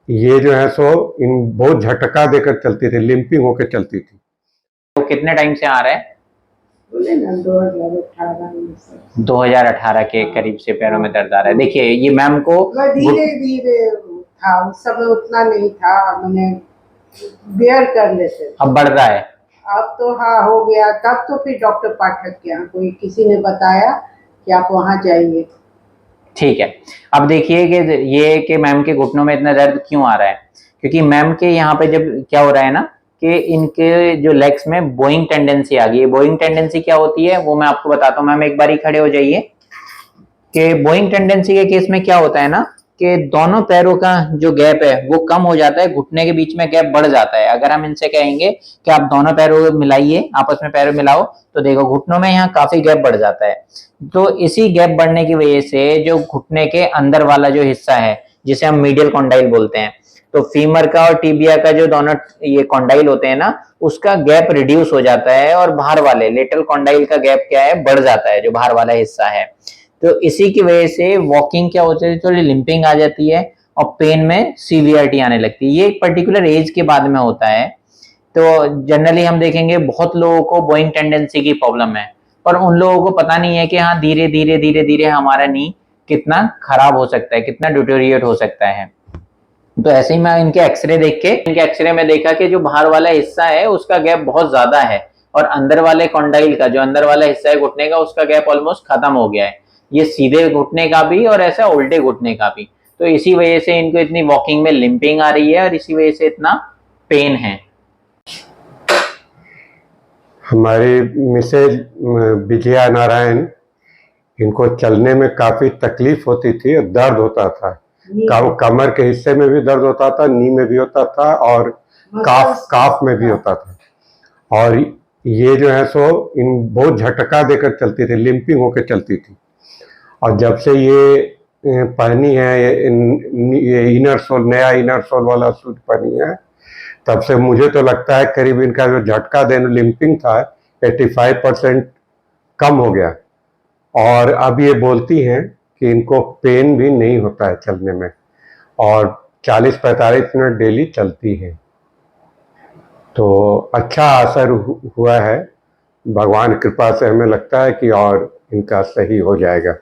ये जो है सो इन बहुत झटका देकर चलती थी, लिंपिंग होकर चलती थी। तो कितने टाइम से आ रहा है? बोले ना 2018 में से। 2018 के करीब से पैरों में दर्द आ रहा है। देखिए ये मैम को धीरे धीरे था, उस समय उतना नहीं था, मैंने बेयर कर लेते थे। अब बढ़ रहा है। अब तो हाँ हो गया। तब तो फिर डॉक्टर पाठक के यहाँ कोई किसी ने बताया कि आप वहाँ जाइए। ठीक है, अब देखिए कि ये कि मैम के घुटनों में इतना दर्द क्यों आ रहा है, क्योंकि मैम के यहाँ पे जब क्या हो रहा है ना कि इनके जो लेग्स में बोइंग टेंडेंसी आ गई है। बोइंग टेंडेंसी क्या होती है वो मैं आपको बताता हूँ। मैम एक बारी खड़े हो जाइए। कि बोइंग टेंडेंसी के केस में क्या होता है ना कि दोनों पैरों का जो गैप है वो कम हो जाता है, घुटने के बीच में गैप बढ़ जाता है। अगर हम इनसे कहेंगे कि आप दोनों पैरों को मिलाइए, आपस में पैरों मिलाओ, तो देखो घुटनों में यहाँ काफी गैप बढ़ जाता है। तो इसी गैप बढ़ने की वजह से जो घुटने के अंदर वाला जो हिस्सा है जिसे हम मीडियल कॉन्डाइल बोलते हैं, तो फीमर का और टीबिया का जो दोनों ये कॉन्डाइल होते हैं ना, उसका गैप रिड्यूस हो जाता है और बाहर वाले लेटरल कॉन्डाइल का गैप क्या है, बढ़ जाता है, जो बाहर वाला हिस्सा है। तो इसी की वजह से वॉकिंग क्या होती है, थोड़ी लिंपिंग आ जाती है और पेन में सीवियरिटी आने लगती है। ये एक पर्टिकुलर एज के बाद में होता है। तो जनरली हम देखेंगे बहुत लोगों को बोइंग टेंडेंसी की प्रॉब्लम है, पर उन लोगों को पता नहीं है कि हाँ धीरे धीरे धीरे धीरे हमारा नी कितना खराब हो सकता है, कितना डिटोरिएट हो सकता है। तो ऐसे ही मैं इनके एक्सरे देख के इनके एक्सरे में देखा कि जो बाहर वाला हिस्सा है उसका गैप बहुत ज्यादा है और अंदर वाले कॉन्डाइल का जो अंदर वाला हिस्सा है घुटने का, उसका गैप ऑलमोस्ट खत्म हो गया है। ये सीधे घुटने का भी और ऐसा उल्टे घुटने का भी। तो इसी वजह से इनको इतनी वॉकिंग में लिंपिंग आ रही है और इसी वजह से इतना पेन है। हमारी मिसेज विजया नारायण, इनको चलने में काफी तकलीफ होती थी और दर्द होता था। कमर के हिस्से में भी दर्द होता था, नी में भी होता था और काफ में भी होता था। और ये जो है सो इन बहुत झटका देकर चलती थी, लिंपिंग होकर चलती थी। और जब से ये पहनी है ये इनर सोल, नया इनर सोल वाला सूट पहनी है, तब से मुझे तो लगता है करीब इनका जो झटका देना लिंपिंग था 85% कम हो गया। और अब ये बोलती हैं कि इनको पेन भी नहीं होता है चलने में और 40-45 मिनट डेली चलती हैं। तो अच्छा असर हुआ है, भगवान कृपा से हमें लगता है कि और इनका सही हो जाएगा।